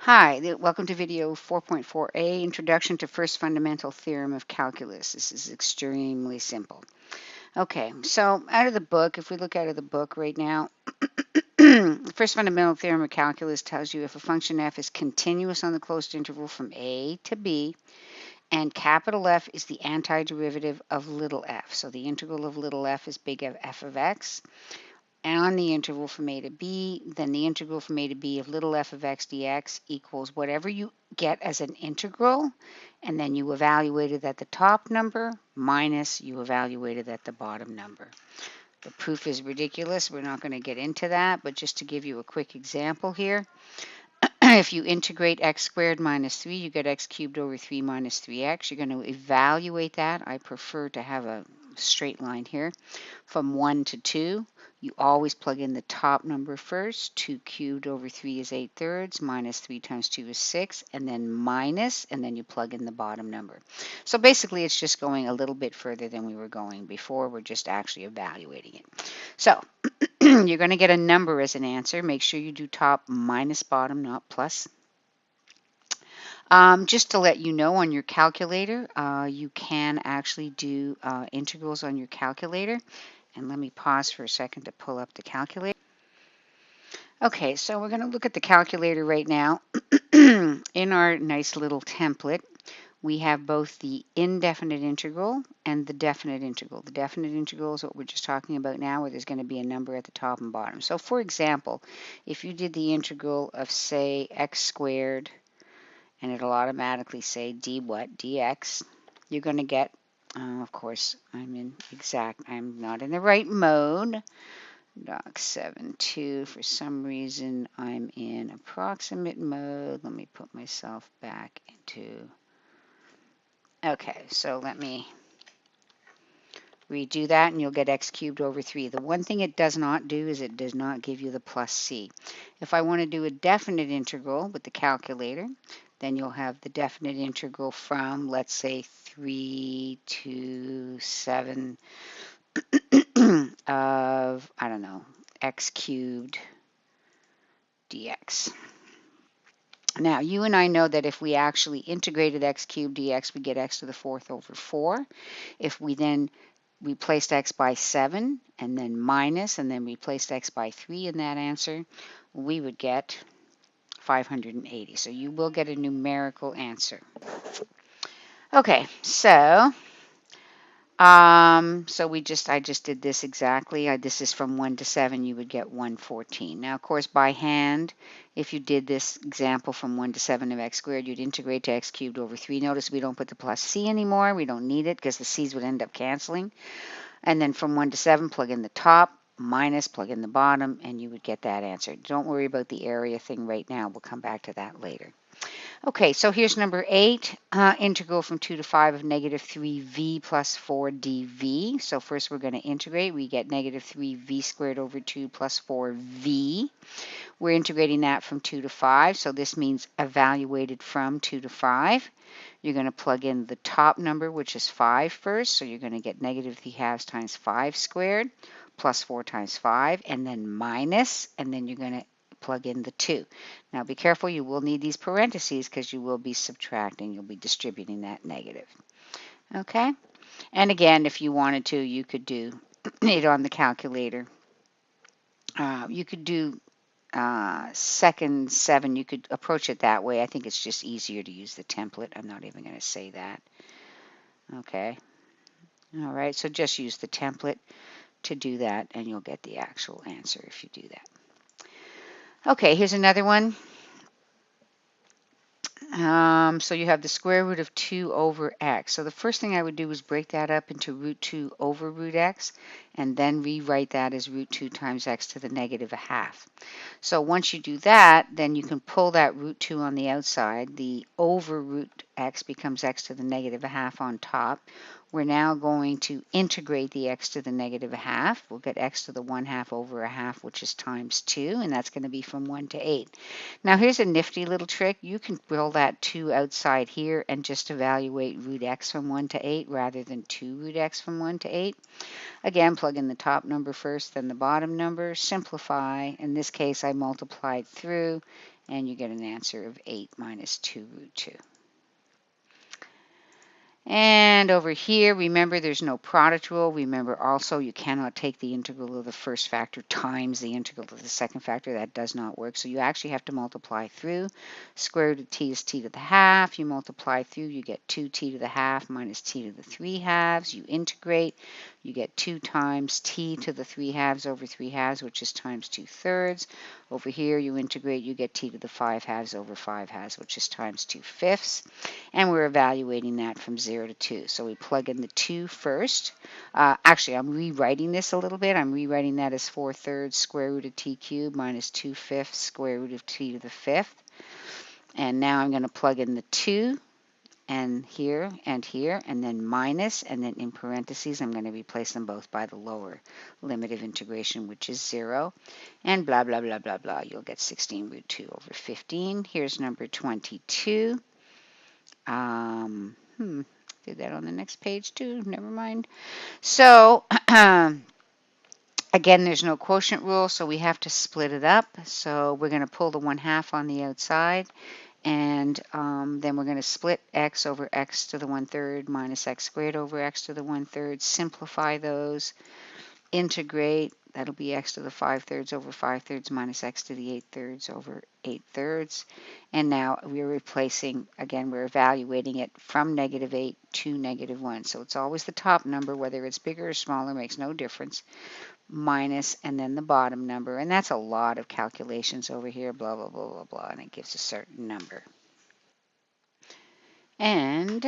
Hi, welcome to video 4.4a, Introduction to First Fundamental Theorem of Calculus. This is extremely simple. Okay, so out of the book, if we look out of the book right now, First Fundamental Theorem of Calculus tells you if a function f is continuous on the closed interval from a to b, and capital F is the antiderivative of little f. So the integral of little f is big F of x. And on the interval from a to b, then the integral from a to b of little f of x dx equals whatever you get as an integral, and then you evaluated at the top number minus you evaluated at the bottom number. The proof is ridiculous. We're not going to get into that, but just to give you a quick example here, if you integrate x squared minus 3, you get x cubed over 3 minus 3x. You're going to evaluate that. I prefer to have a straight line here from 1 to 2. You always plug in the top number first. 2 cubed over 3 is 8/3, minus 3 times 2 is 6, and then minus, and then you plug in the bottom number. So basically it's just going a little bit further than we were going before. We're just actually evaluating it. So you're going to get a number as an answer. Make sure you do top minus bottom, not plus. Just to let you know, on your calculator, you can actually do integrals on your calculator. And let me pause for a second to pull up the calculator. Okay, so we're going to look at the calculator right now. In our nice little template, we have both the indefinite integral and the definite integral. The definite integral is what we're just talking about now, where there's going to be a number at the top and bottom. So for example, if you did the integral of, say, x squared, and it'll automatically say dx, you're going to get, of course, I'm not in the right mode. Doc 7.2, for some reason I'm in approximate mode. Let me put myself back into, okay, so let me redo that and you'll get x cubed over 3. The one thing it does not do is it does not give you the plus c. If I want to do a definite integral with the calculator, then you'll have the definite integral from, let's say, 3 to 7 of, I don't know, x cubed dx. Now, you and I know that if we actually integrated x cubed dx, we get x to the 4th over 4. If we then replaced x by 7 and then minus and then replaced x by 3 in that answer, we would get 580. So you will get a numerical answer. Okay, so I just did this exactly. This is from 1 to 7, you would get 114. Now, of course, by hand, if you did this example from 1 to 7 of x squared, you'd integrate to x cubed over 3. Notice we don't put the plus c anymore. We don't need it because the c's would end up canceling. And then from 1 to 7, plug in the top, minus, plug in the bottom, and you would get that answer. Don't worry about the area thing right now. We'll come back to that later. Okay, so here's number 8, integral from 2 to 5 of negative 3v plus 4 dv. So first we're going to integrate. We get negative 3v squared over 2 plus 4v. We're integrating that from 2 to 5, so this means evaluated from 2 to 5. You're going to plug in the top number, which is 5 first, so you're going to get negative 3/2 times 5 squared plus 4 times 5, and then minus, and then you're going to plug in the 2. Now be careful, you will need these parentheses because you will be subtracting, you'll be distributing that negative. Okay? And again, if you wanted to, you could do it on the calculator. You could do second 7, you could approach it that way. I think it's just easier to use the template. I'm not even going to say that. Okay. All right, so just use the template to do that, and you'll get the actual answer if you do that. Okay, here's another one. So you have the square root of 2 over x. So the first thing I would do is break that up into root 2 over root x, and then rewrite that as root 2 times x to the negative 1/2. So once you do that, then you can pull that root 2 on the outside. The over root x becomes x to the negative 1/2 on top. We're now going to integrate the x to the negative 1/2. We'll get x to the 1/2 over 1/2, which is times 2, and that's going to be from 1 to 8. Now here's a nifty little trick. You can roll that 2 outside here and just evaluate root x from 1 to 8 rather than 2 root x from 1 to 8. Again, plug in the top number first, then the bottom number. Simplify. In this case, I multiplied through, and you get an answer of 8 minus 2 root 2. And over here, remember there's no product rule. Remember also you cannot take the integral of the first factor times the integral of the second factor. That does not work. So you actually have to multiply through. Square root of t is t to the half. You multiply through, you get 2t to the half minus t to the 3 halves. You integrate, you get 2 times t to the 3 halves over 3 halves, which is times 2/3. Over here, you integrate, you get t to the 5 halves over 5 halves, which is times 2/5. And we're evaluating that from 0 to 2. So we plug in the 2 first. Actually, I'm rewriting this a little bit. I'm rewriting that as 4/3 square root of t cubed minus 2/5 square root of t to the 5th. And now I'm going to plug in the 2 and here, and then minus, and then in parentheses, I'm going to replace them both by the lower limit of integration, which is 0, and blah, blah, blah, blah, blah. You'll get 16 root 2 over 15. Here's number 22. Did that on the next page too. Never mind. So again, there's no quotient rule, so we have to split it up. So we're going to pull the 1/2 on the outside, and then we're going to split x over x to the 1/3 minus x squared over x to the 1/3. Simplify those. Integrate. That'll be x to the 5/3 over 5/3 minus x to the 8/3 over 8/3. And now we're replacing, again, we're evaluating it from -8 to -1. So it's always the top number, whether it's bigger or smaller, makes no difference, minus, and then the bottom number. And that's a lot of calculations over here, blah, blah, blah, blah, blah, and it gives a certain number. And